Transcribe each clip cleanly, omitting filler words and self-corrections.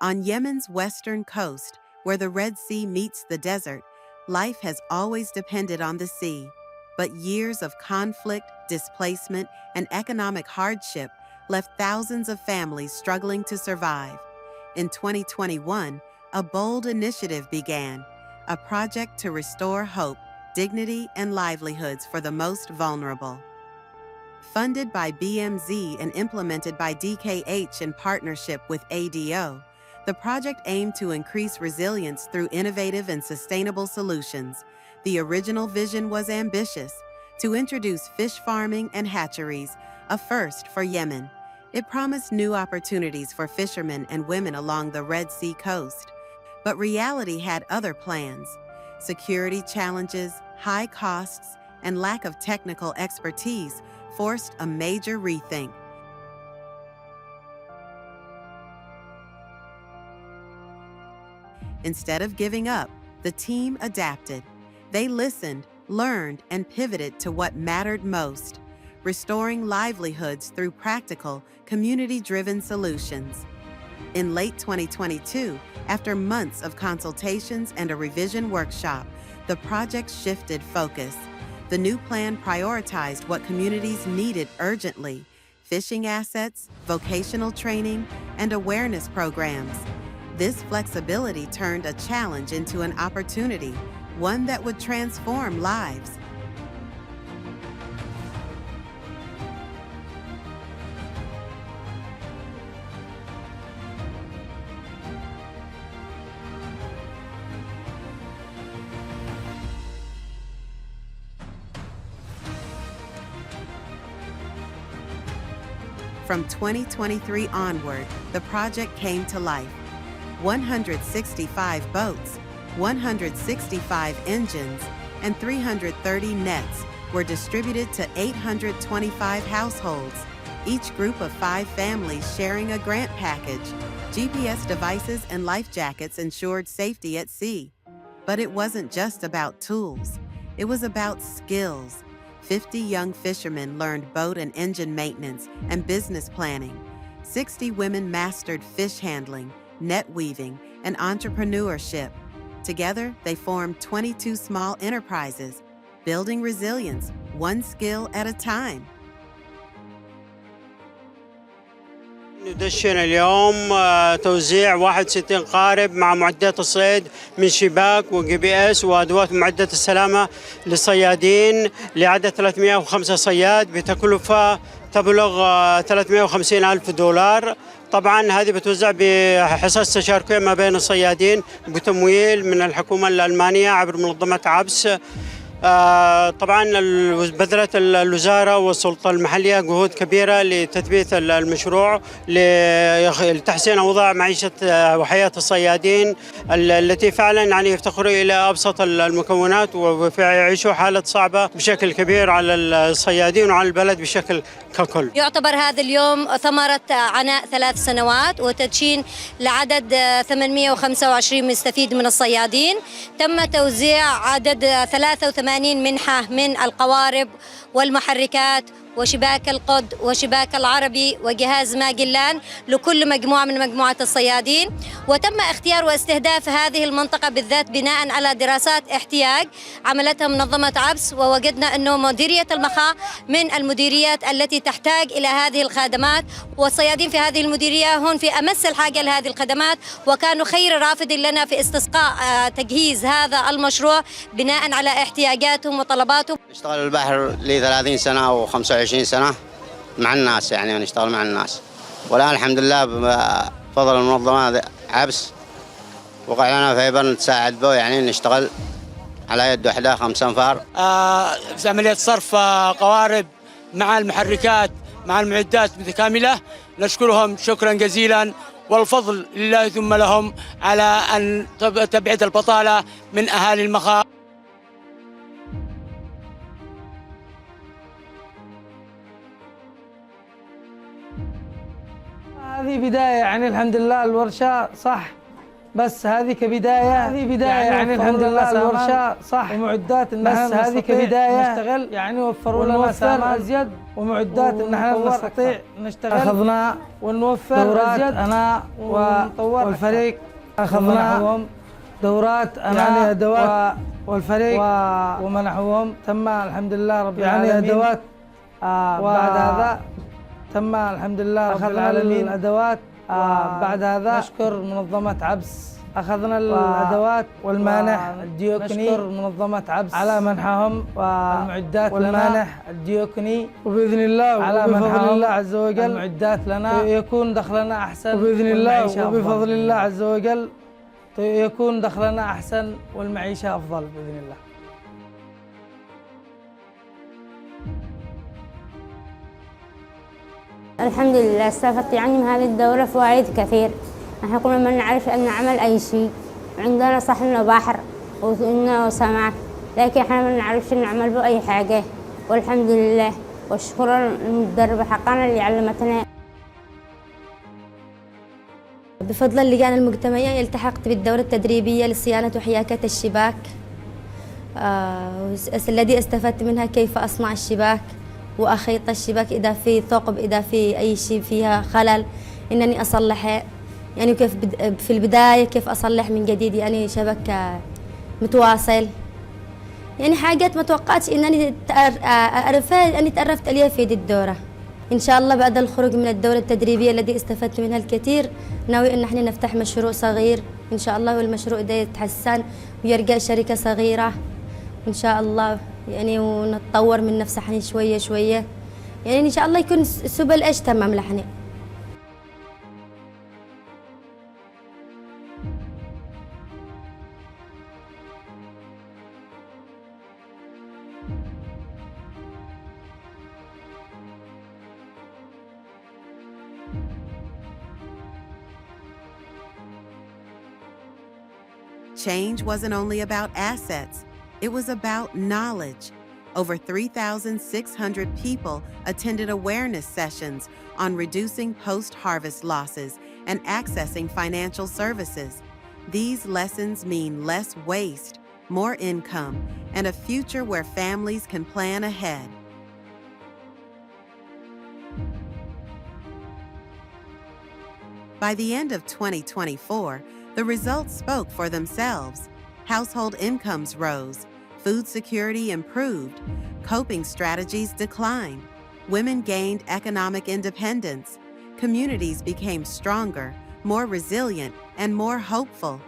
On Yemen's western coast, where the Red Sea meets the desert, life has always depended on the sea. But years of conflict, displacement, and economic hardship left thousands of families struggling to survive. In 2021, a bold initiative began, a project to restore hope, dignity, and livelihoods for the most vulnerable. Funded by BMZ and implemented by DKH in partnership with ADO, the project aimed to increase resilience through innovative and sustainable solutions. The original vision was ambitious, to introduce fish farming and hatcheries, a first for Yemen. It promised new opportunities for fishermen and women along the Red Sea coast. But reality had other plans. Security challenges, high costs, and lack of technical expertise forced a major rethink. Instead of giving up, the team adapted. They listened, learned, and pivoted to what mattered most, restoring livelihoods through practical, community-driven solutions. In late 2022, after months of consultations and a revision workshop, the project shifted focus. The new plan prioritized what communities needed urgently: fishing assets, vocational training, and awareness programs. This flexibility turned a challenge into an opportunity, one that would transform lives. From 2023 onward, the project came to life. 165 boats, 165 engines, and 330 nets were distributed to 825 households, each group of 5 families sharing a grant package. GPS devices and life jackets ensured safety at sea. But it wasn't just about tools. It was about skills. 50 young fishermen learned boat and engine maintenance and business planning. 60 women mastered fish handling, net weaving, and entrepreneurship. Together, they formed 22 small enterprises, building resilience, one skill at a time. ندشن اليوم توزيع 61 قارب مع معدات الصيد من شباك وGPS وأدوات معدات السلامة للصيادين لعدد 305 صياد بتكلفة تبلغ 350,000 دولار. طبعا هذه بتوزع بحصص تشاركية ما بين الصيادين بتمويل من الحكومة الألمانية عبر منظمة عبس. طبعا بذلت الوزارة والسلطة المحلية جهود كبيرة لتثبيت المشروع لتحسين أوضاع معيشة وحياة الصيادين التي فعلا يعني يفتقروا إلى أبسط المكونات ويعيشوا حالة صعبة بشكل كبير على الصيادين وعلى البلد بشكل ككل. يعتبر هذا اليوم ثمرة عناء 3 سنوات وتدشين لعدد 825 مستفيد من الصيادين. تم توزيع عدد 83 منحة من القوارب والمحركات وشباك القد وشباك العربي وجهاز ماجلان لكل مجموعة من مجموعة الصيادين. وتم اختيار واستهداف هذه المنطقة بالذات بناء على دراسات احتياج عملتها منظمة عبس، ووجدنا أنه مديرية المخا من المديريات التي تحتاج إلى هذه الخدمات، والصيادين في هذه المديرية هون في أمس الحاجة لهذه الخدمات، وكانوا خير رافد لنا في استسقاء تجهيز هذا المشروع بناء على احتياجاتهم وطلباتهم. اشتغل البحر لي 30 سنة أو 25 سنة مع الناس، يعني نشتغل مع الناس، والآن الحمد لله بفضل المنظمة عبس وقع لنا فيبر نتساعد به، يعني نشتغل على يد واحدة 5 أنفار. في عملية صرف قوارب مع المحركات مع المعدات متكاملة. نشكرهم شكرا جزيلا، والفضل لله ثم لهم على أن تبعد البطالة من أهالي المخا. هذه بداية، يعني الحمد لله الورشة صح بس هذه كبداية، هذه بداية يعني الحمد لله الورشة صح ومعدات إن بس هذه كبداية نشتغل يعني وفروا لنا سامان أزيد ومعدات إن احنا نستطيع نشتغل. أخذنا ونوفر دورات أنا والفريق أخذنا دورات أنا يعني أدوات والفريق ومنحوهم تم الحمد لله رب العالمين يعني أدوات بعد هذا تم الحمد لله رب العالمين الأدوات بعد هذا نشكر منظمة عبس أخذنا الأدوات والمانح الديوكني نشكر منظمة عبس على منحهم والمعدات والمانح الديوكني وبإذن الله على بفضل الله عز وجل المعدات لنا يكون دخلنا أحسن وبإذن الله وبفضل الله عز وجل يكون دخلنا أحسن والمعيشة أفضل بإذن الله. الحمد لله استفدت يعني من هذه الدورة فوائد كثير. نحن كنا ما نعرف أن نعمل أي شيء، عندنا صح إنه بحر وإنه سمك، لكن إحنا ما نعرفش نعمل به أي حاجة، والحمد لله والشكر للمدربة حقنا اللي علمتنا. بفضل اللجان المجتمعية التحقت بالدورة التدريبية لصيانة وحياكة الشباك الذي استفدت منها كيف أصنع الشباك وأخيط الشباك إذا في ثقب إذا في أي شيء فيها خلل إنني أصلحه، يعني كيف في البداية كيف أصلح من جديد يعني شبكة متواصل، يعني حاجات ما توقعتش إنني أعرفها يعني تعرفت عليها في هذه الدورة. إن شاء الله بعد الخروج من الدورة التدريبية التي استفدت منها الكثير ناوي أن احنا نفتح مشروع صغير إن شاء الله، والمشروع ده يتحسن ويرجع شركة صغيرة إن شاء الله يعني، ونتطور من نفسنا شوية شوية يعني إن شاء الله يكون سبل إيش تمام لحنا. Change wasn't only about assets, it was about knowledge. Over 3,600 people attended awareness sessions on reducing post-harvest losses and accessing financial services. These lessons mean less waste, more income, and a future where families can plan ahead. By the end of 2024, the results spoke for themselves. Household incomes rose, food security improved, coping strategies declined, women gained economic independence, communities became stronger, more resilient, and more hopeful.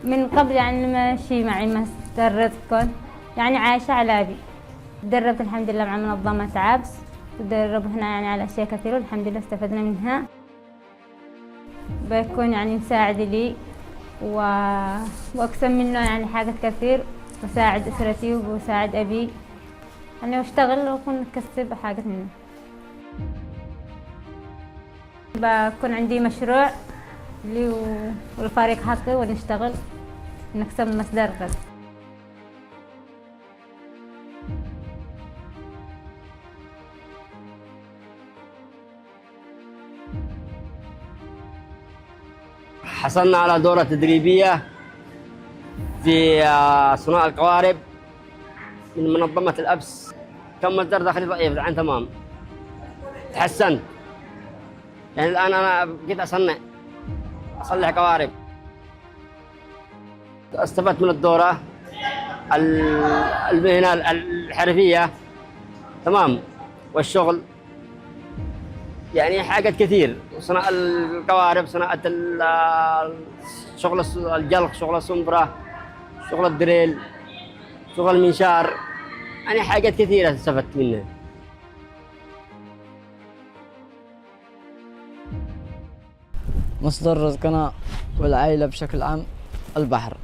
من قبل يعني ماشي معي ما تدربت يعني عايشة على أبي. تدربت الحمد لله مع منظمة عبس وتدربوا هنا يعني على أشياء كثيرة والحمد لله استفدنا منها. بيكون يعني مساعد لي وأقسم منه يعني حاجات كثير وساعد أسرتي وساعد أبي يعني واشتغل وأكون أكسب حاجات منه. بكون عندي مشروع لي والفريق حقي ونشتغل نكسب مصدر رزق. حصلنا على دورة تدريبية في صناعة القوارب من منظمة الأبس. كم مصدر دخلي ضعيف الآن تمام، تحسنت يعني الآن أنا بقيت أصلح قوارب. استفدت من الدورة المهنة الحرفية تمام والشغل يعني حاجات كثير، صناعة القوارب، صناعة شغل الجلخ، شغل السمبرة، شغل الدريل، شغل المنشار، يعني حاجات كثيرة استفدت منها. مصدر رزقنا والعائلة بشكل عام البحر.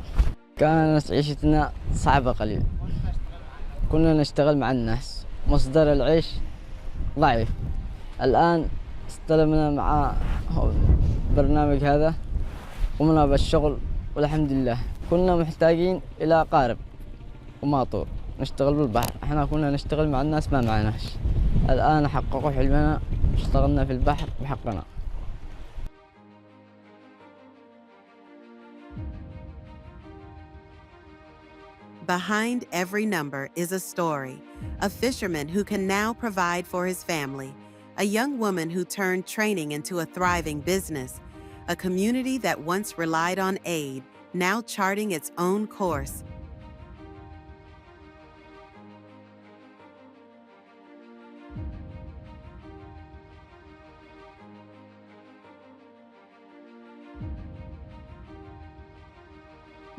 كانت عيشتنا صعبة قليل، كنا نشتغل مع الناس، مصدر العيش ضعيف. الآن استلمنا مع برنامج هذا قمنا بالشغل والحمد لله. كنا محتاجين إلى قارب وماطور نشتغل بالبحر. احنا كنا نشتغل مع الناس ما معناش، الآن حققوا حلمنا، اشتغلنا في البحر بحقنا. Behind every number is a story. A fisherman who can now provide for his family. A young woman who turned training into a thriving business. A community that once relied on aid, now charting its own course.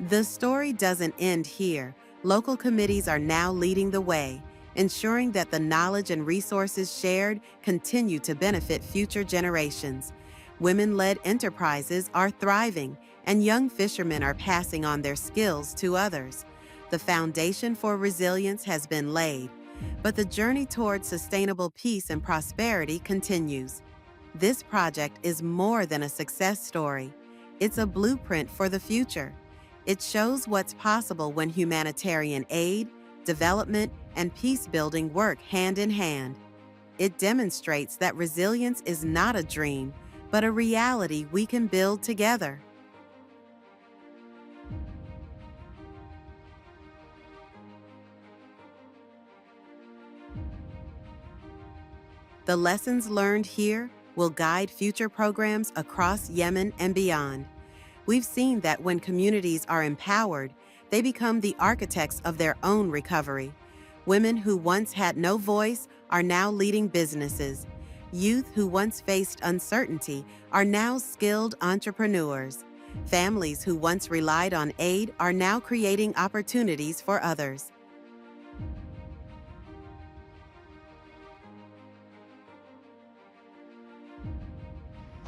The story doesn't end here. Local committees are now leading the way, ensuring that the knowledge and resources shared continue to benefit future generations. Women-led enterprises are thriving, and young fishermen are passing on their skills to others. The foundation for resilience has been laid, but the journey towards sustainable peace and prosperity continues. This project is more than a success story. It's a blueprint for the future. It shows what's possible when humanitarian aid, development, and peace-building work hand in hand. It demonstrates that resilience is not a dream, but a reality we can build together. The lessons learned here will guide future programs across Yemen and beyond. We've seen that when communities are empowered, they become the architects of their own recovery. Women who once had no voice are now leading businesses. Youth who once faced uncertainty are now skilled entrepreneurs. Families who once relied on aid are now creating opportunities for others.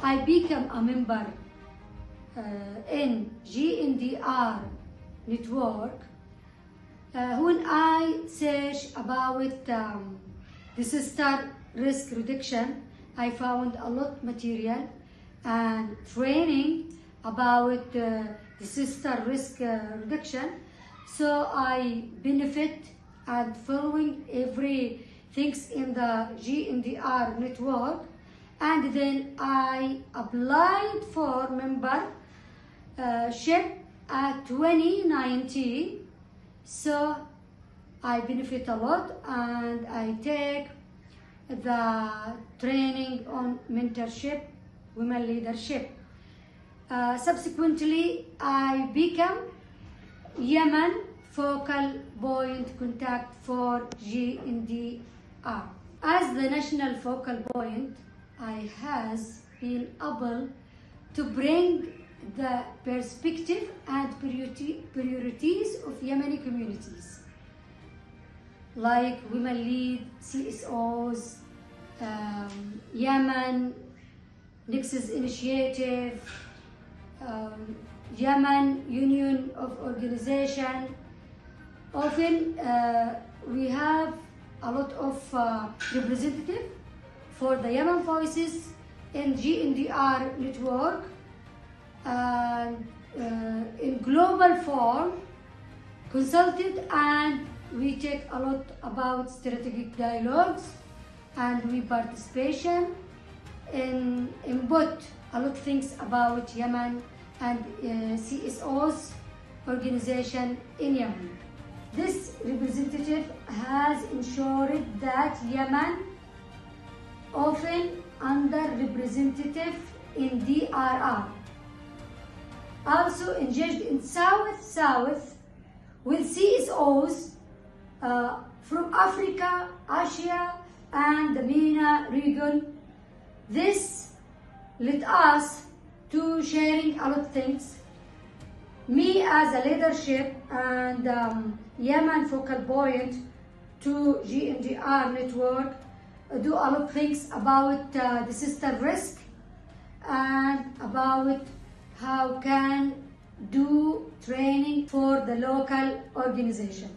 I became a member in GNDR network when I search about disaster risk reduction. I found a lot of material and training about disaster risk reduction, so I benefit and following everything in the GNDR network, and then I applied for membership at 2019, so I benefit a lot, and I take the training on mentorship, women leadership. Subsequently, I become Yemen focal point contact for GNDR. As the national focal point, I has been able to bring the perspective and priorities of Yemeni communities, like Women Lead, CSOs, Yemen Nexus Initiative, Yemen Union of Organization. Often we have a lot of representatives for the Yemen voices in GNDR network, and in global form consulted, and we take a lot about strategic dialogues, and we participation in input a lot of things about Yemen and CSOs organization in Yemen. This representative has ensured that Yemen, often underrepresented in DRR, also engaged in South with CSOs from Africa, Asia, and the MENA region. This led us to sharing a lot of things. Me as a leadership and Yemen focal point to GNDR network do a lot of things about disaster risk and about how can do training for the local organization.